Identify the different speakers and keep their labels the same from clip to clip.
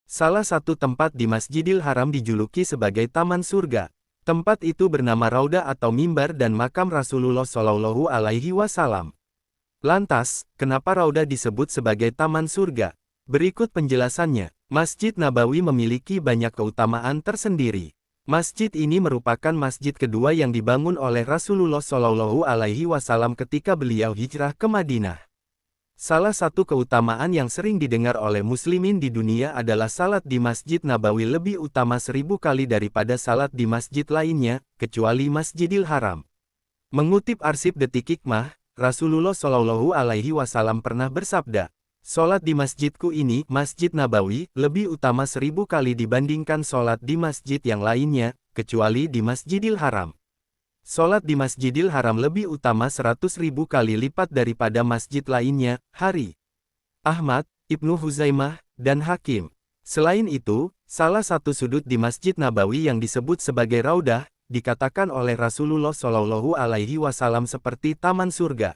Speaker 1: Salah satu tempat di Masjidil Haram dijuluki sebagai Taman Surga. Tempat itu bernama Raudah atau mimbar dan makam Rasulullah Shallallahu Alaihi Wasallam. Lantas, kenapa Raudah disebut sebagai Taman Surga? Berikut penjelasannya. Masjid Nabawi memiliki banyak keutamaan tersendiri. Masjid ini merupakan masjid kedua yang dibangun oleh Rasulullah Shallallahu Alaihi Wasallam ketika beliau hijrah ke Madinah. Salah satu keutamaan yang sering didengar oleh muslimin di dunia adalah salat di Masjid Nabawi lebih utama 1000 kali daripada salat di masjid lainnya, kecuali Masjidil Haram. Mengutip arsip Detik Hikmah, Rasulullah Shallallahu Alaihi Wasallam pernah bersabda, "Salat di masjidku ini, Masjid Nabawi, lebih utama 1000 kali dibandingkan salat di masjid yang lainnya, kecuali di Masjidil Haram." Salat di Masjidil Haram lebih utama 100.000 kali lipat daripada masjid lainnya, Hari Ahmad, Ibnu Huzaimah, dan Hakim. Selain itu, salah satu sudut di Masjid Nabawi yang disebut sebagai Raudah, dikatakan oleh Rasulullah Shallallahu Alaihi Wasallam seperti taman surga.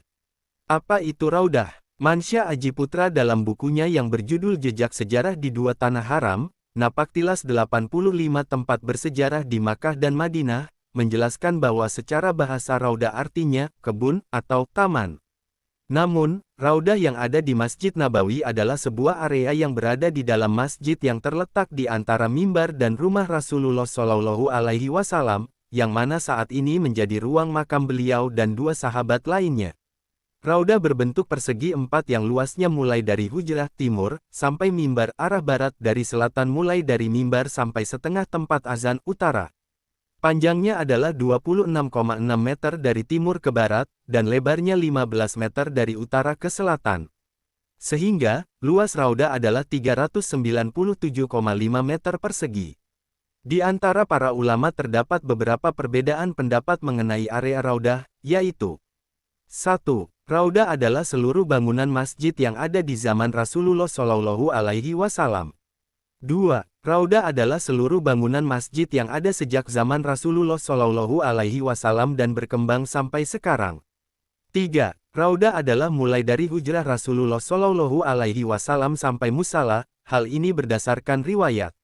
Speaker 1: Apa itu Raudah? Mansya Aji Putra dalam bukunya yang berjudul Jejak Sejarah di Dua Tanah Haram, Napaktilas 85 tempat bersejarah di Makkah dan Madinah, menjelaskan bahwa secara bahasa Raudah artinya kebun atau taman. Namun, Raudah yang ada di Masjid Nabawi adalah sebuah area yang berada di dalam masjid yang terletak di antara mimbar dan rumah Rasulullah Shallallahu Alaihi Wasallam, yang mana saat ini menjadi ruang makam beliau dan dua sahabat lainnya. Raudah berbentuk persegi 4 yang luasnya mulai dari hujrah timur, sampai mimbar arah barat, dari selatan mulai dari mimbar sampai setengah tempat azan utara. Panjangnya adalah 26,6 meter dari timur ke barat, dan lebarnya 15 meter dari utara ke selatan. Sehingga, luas Raudah adalah 397,5 meter persegi. Di antara para ulama terdapat beberapa perbedaan pendapat mengenai area Raudah, yaitu 1. Raudah adalah seluruh bangunan masjid yang ada di zaman Rasulullah Shallallahu Alaihi Wasallam. 2. Raudah adalah seluruh bangunan masjid yang ada sejak zaman Rasulullah Shallallahu Alaihi Wasallam dan berkembang sampai sekarang. 3. Raudah adalah mulai dari hujrah Rasulullah Shallallahu Alaihi Wasallam sampai musala. Hal ini berdasarkan riwayat.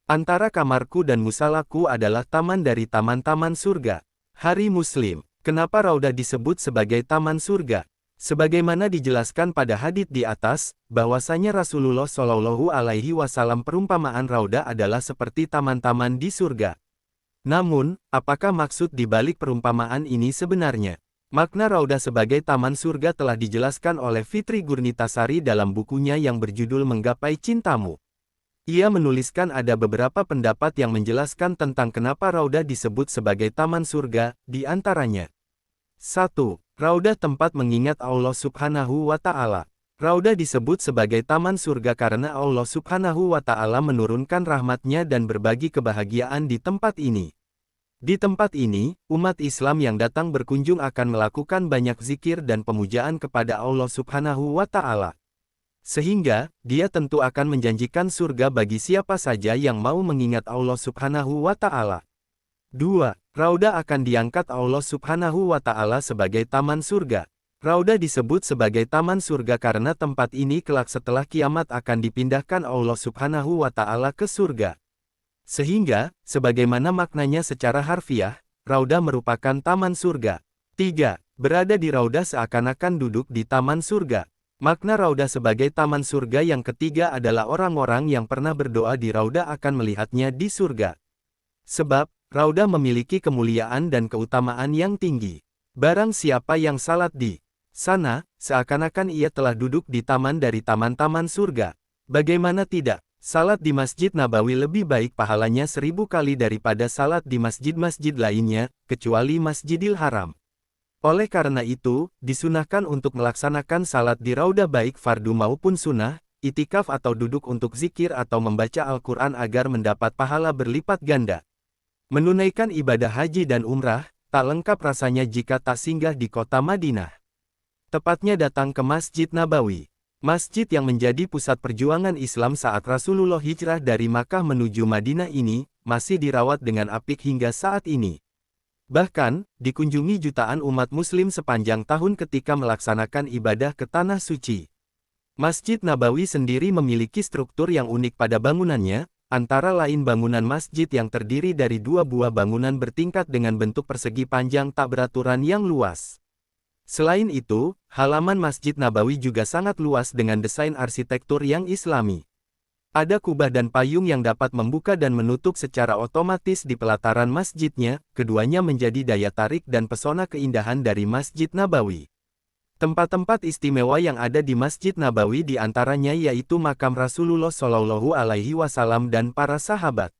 Speaker 1: Antara kamarku dan musalaku adalah taman dari taman-taman surga. Hari Muslim. Kenapa Raudah disebut sebagai taman surga? Sebagaimana dijelaskan pada hadits di atas, bahwasanya Rasulullah Shallallahu Alaihi Wasallam perumpamaan Raudah adalah seperti taman-taman di surga. Namun, apakah maksud di balik perumpamaan ini sebenarnya? Makna Raudah sebagai taman surga telah dijelaskan oleh Fitri Gurnitasari dalam bukunya yang berjudul Menggapai Cintamu. Ia menuliskan ada beberapa pendapat yang menjelaskan tentang kenapa Raudah disebut sebagai taman surga, di antaranya. 1. Raudah tempat mengingat Allah Subhanahu wa Ta'ala. Raudah disebut sebagai taman surga karena Allah Subhanahu wa Ta'ala menurunkan rahmat-Nya dan berbagi kebahagiaan di tempat ini. Di tempat ini, umat Islam yang datang berkunjung akan melakukan banyak zikir dan pemujaan kepada Allah Subhanahu wa Ta'ala. Sehingga, Dia tentu akan menjanjikan surga bagi siapa saja yang mau mengingat Allah Subhanahu wa Ta'ala. 2. Raudah akan diangkat Allah Subhanahu wa Ta'ala sebagai taman surga. Raudah disebut sebagai taman surga karena tempat ini kelak setelah kiamat akan dipindahkan Allah Subhanahu wa Ta'ala ke surga. Sehingga, sebagaimana maknanya secara harfiah, Raudah merupakan taman surga. 3. Berada di Raudah seakan-akan duduk di taman surga. Makna Raudah sebagai taman surga yang ketiga adalah orang-orang yang pernah berdoa di Raudah akan melihatnya di surga. Sebab, Raudah memiliki kemuliaan dan keutamaan yang tinggi. Barang siapa yang salat di sana, seakan-akan ia telah duduk di taman dari taman-taman surga. Bagaimana tidak? Salat di Masjid Nabawi lebih baik pahalanya 1000 kali daripada salat di masjid-masjid lainnya, kecuali Masjidil Haram. Oleh karena itu, disunahkan untuk melaksanakan salat di Raudah baik fardu maupun sunnah, itikaf atau duduk untuk zikir atau membaca Al-Quran agar mendapat pahala berlipat ganda. Menunaikan ibadah haji dan umrah, tak lengkap rasanya jika tak singgah di kota Madinah. Tepatnya datang ke Masjid Nabawi. Masjid yang menjadi pusat perjuangan Islam saat Rasulullah hijrah dari Makkah menuju Madinah ini, masih dirawat dengan apik hingga saat ini. Bahkan, dikunjungi jutaan umat muslim sepanjang tahun ketika melaksanakan ibadah ke Tanah Suci. Masjid Nabawi sendiri memiliki struktur yang unik pada bangunannya, antara lain bangunan masjid yang terdiri dari dua buah bangunan bertingkat dengan bentuk persegi panjang tak beraturan yang luas. Selain itu, halaman Masjid Nabawi juga sangat luas dengan desain arsitektur yang islami. Ada kubah dan payung yang dapat membuka dan menutup secara otomatis di pelataran masjidnya, keduanya menjadi daya tarik dan pesona keindahan dari Masjid Nabawi. Tempat-tempat istimewa yang ada di Masjid Nabawi di antaranya yaitu makam Rasulullah Shallallahu Alaihi Wasallam dan para sahabat.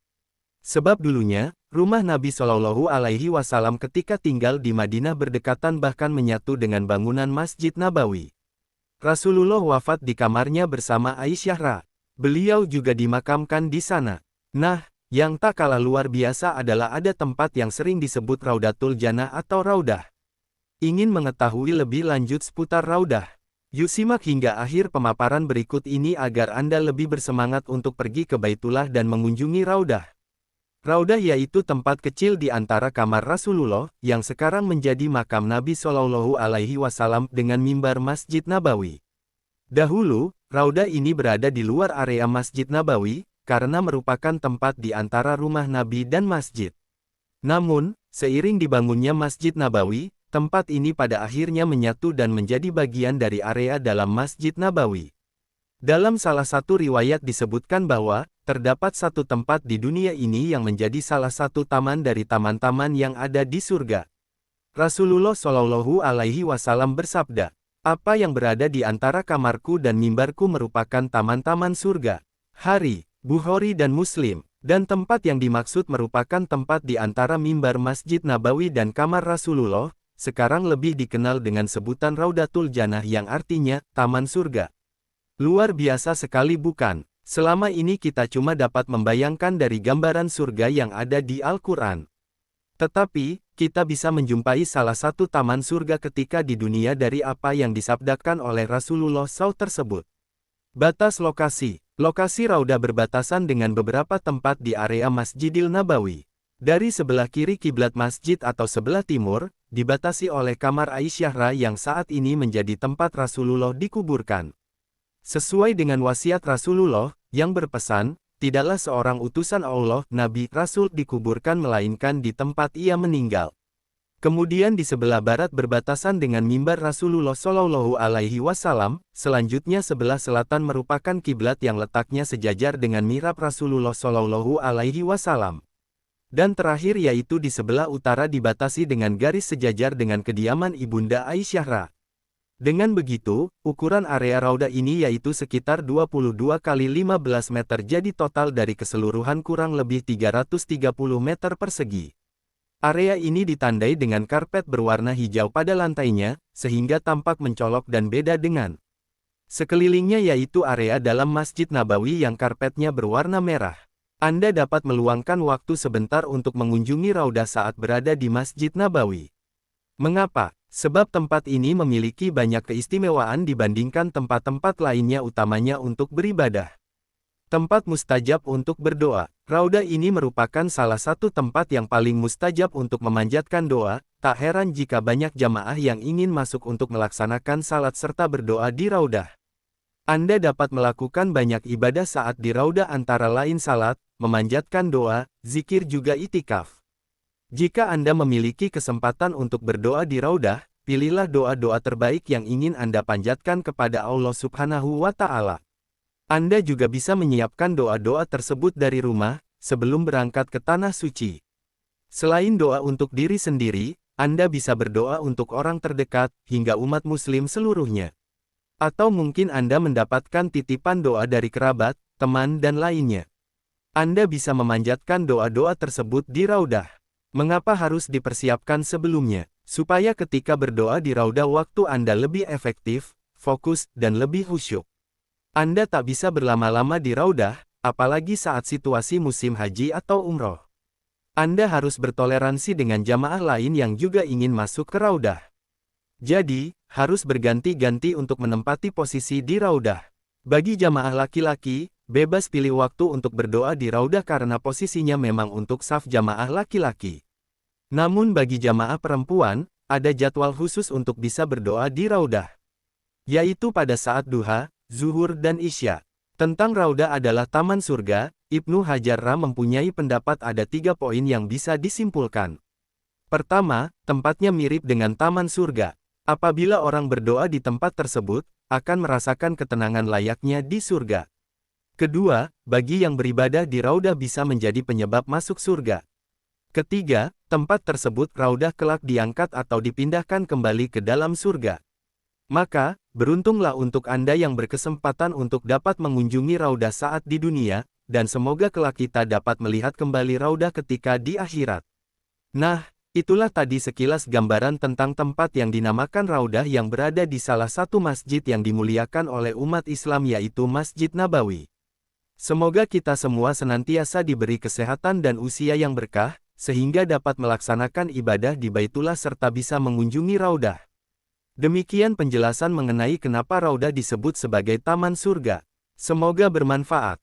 Speaker 1: Sebab dulunya, rumah Nabi Shallallahu Alaihi Wasallam ketika tinggal di Madinah berdekatan bahkan menyatu dengan bangunan Masjid Nabawi. Rasulullah wafat di kamarnya bersama Aisyah Ra. Beliau juga dimakamkan di sana. Nah, yang tak kalah luar biasa adalah ada tempat yang sering disebut Raudatul Jannah atau Raudah. Ingin mengetahui lebih lanjut seputar Raudah? Yuk simak hingga akhir pemaparan berikut ini agar Anda lebih bersemangat untuk pergi ke Baitullah dan mengunjungi Raudah. Raudah yaitu tempat kecil di antara kamar Rasulullah, yang sekarang menjadi makam Nabi Shallallahu Alaihi Wasallam dengan mimbar Masjid Nabawi. Dahulu, Raudah ini berada di luar area Masjid Nabawi, karena merupakan tempat di antara rumah Nabi dan masjid. Namun, seiring dibangunnya Masjid Nabawi, tempat ini pada akhirnya menyatu dan menjadi bagian dari area dalam Masjid Nabawi. Dalam salah satu riwayat disebutkan bahwa, terdapat satu tempat di dunia ini yang menjadi salah satu taman dari taman-taman yang ada di surga. Rasulullah Shallallahu Alaihi Wasallam bersabda, "Apa yang berada di antara kamarku dan mimbarku merupakan taman-taman surga." Hari, Bukhari dan Muslim. Dan tempat yang dimaksud merupakan tempat di antara mimbar Masjid Nabawi dan kamar Rasulullah, sekarang lebih dikenal dengan sebutan Raudatul Jannah yang artinya, Taman Surga. Luar biasa sekali bukan? Selama ini kita cuma dapat membayangkan dari gambaran surga yang ada di Al-Quran. Tetapi, kita bisa menjumpai salah satu taman surga ketika di dunia dari apa yang disabdakan oleh Rasulullah SAW tersebut. Batas lokasi. Lokasi Raudah berbatasan dengan beberapa tempat di area Masjidil Nabawi. Dari sebelah kiri kiblat masjid atau sebelah timur, dibatasi oleh kamar Aisyah Ra yang saat ini menjadi tempat Rasulullah dikuburkan. Sesuai dengan wasiat Rasulullah, yang berpesan, tidaklah seorang utusan Allah, Nabi, Rasul dikuburkan melainkan di tempat ia meninggal. Kemudian di sebelah barat berbatasan dengan mimbar Rasulullah Shallallahu Alaihi Wasallam, selanjutnya sebelah selatan merupakan kiblat yang letaknya sejajar dengan mihrab Rasulullah Shallallahu Alaihi Wasallam. Dan terakhir yaitu di sebelah utara dibatasi dengan garis sejajar dengan kediaman Ibunda Aisyah Ra. Dengan begitu, ukuran area Raudah ini yaitu sekitar 22 kali 15 meter jadi total dari keseluruhan kurang lebih 330 meter persegi. Area ini ditandai dengan karpet berwarna hijau pada lantainya, sehingga tampak mencolok dan beda dengan sekelilingnya yaitu area dalam Masjid Nabawi yang karpetnya berwarna merah. Anda dapat meluangkan waktu sebentar untuk mengunjungi Raudah saat berada di Masjid Nabawi. Mengapa? Sebab tempat ini memiliki banyak keistimewaan dibandingkan tempat-tempat lainnya utamanya untuk beribadah. Tempat mustajab untuk berdoa. Raudah ini merupakan salah satu tempat yang paling mustajab untuk memanjatkan doa, tak heran jika banyak jamaah yang ingin masuk untuk melaksanakan salat serta berdoa di Raudah. Anda dapat melakukan banyak ibadah saat di Raudah antara lain salat, memanjatkan doa, zikir juga itikaf. Jika Anda memiliki kesempatan untuk berdoa di Raudah, pilihlah doa-doa terbaik yang ingin Anda panjatkan kepada Allah Subhanahu wa Ta'ala. Anda juga bisa menyiapkan doa-doa tersebut dari rumah, sebelum berangkat ke Tanah Suci. Selain doa untuk diri sendiri, Anda bisa berdoa untuk orang terdekat, hingga umat muslim seluruhnya. Atau mungkin Anda mendapatkan titipan doa dari kerabat, teman dan lainnya. Anda bisa memanjatkan doa-doa tersebut di Raudah. Mengapa harus dipersiapkan sebelumnya? Supaya ketika berdoa di Raudah waktu Anda lebih efektif, fokus, dan lebih khusyuk. Anda tak bisa berlama-lama di Raudah, apalagi saat situasi musim haji atau umroh. Anda harus bertoleransi dengan jamaah lain yang juga ingin masuk ke Raudah. Jadi, harus berganti-ganti untuk menempati posisi di Raudah. Bagi jamaah laki-laki, bebas pilih waktu untuk berdoa di Raudah karena posisinya memang untuk saf jamaah laki-laki. Namun bagi jamaah perempuan, ada jadwal khusus untuk bisa berdoa di Raudah. Yaitu pada saat duha, zuhur dan isya. Tentang Raudah adalah taman surga, Ibnu Hajar mempunyai pendapat ada 3 poin yang bisa disimpulkan. Pertama, tempatnya mirip dengan taman surga. Apabila orang berdoa di tempat tersebut, akan merasakan ketenangan layaknya di surga. Kedua, bagi yang beribadah di Raudah bisa menjadi penyebab masuk surga. Ketiga, tempat tersebut Raudah kelak diangkat atau dipindahkan kembali ke dalam surga. Maka, beruntunglah untuk Anda yang berkesempatan untuk dapat mengunjungi Raudah saat di dunia, dan semoga kelak kita dapat melihat kembali Raudah ketika di akhirat. Nah, itulah tadi sekilas gambaran tentang tempat yang dinamakan Raudah yang berada di salah satu masjid yang dimuliakan oleh umat Islam yaitu Masjid Nabawi. Semoga kita semua senantiasa diberi kesehatan dan usia yang berkah, sehingga dapat melaksanakan ibadah di Baitullah serta bisa mengunjungi Raudah. Demikian penjelasan mengenai kenapa Raudah disebut sebagai taman surga. Semoga bermanfaat.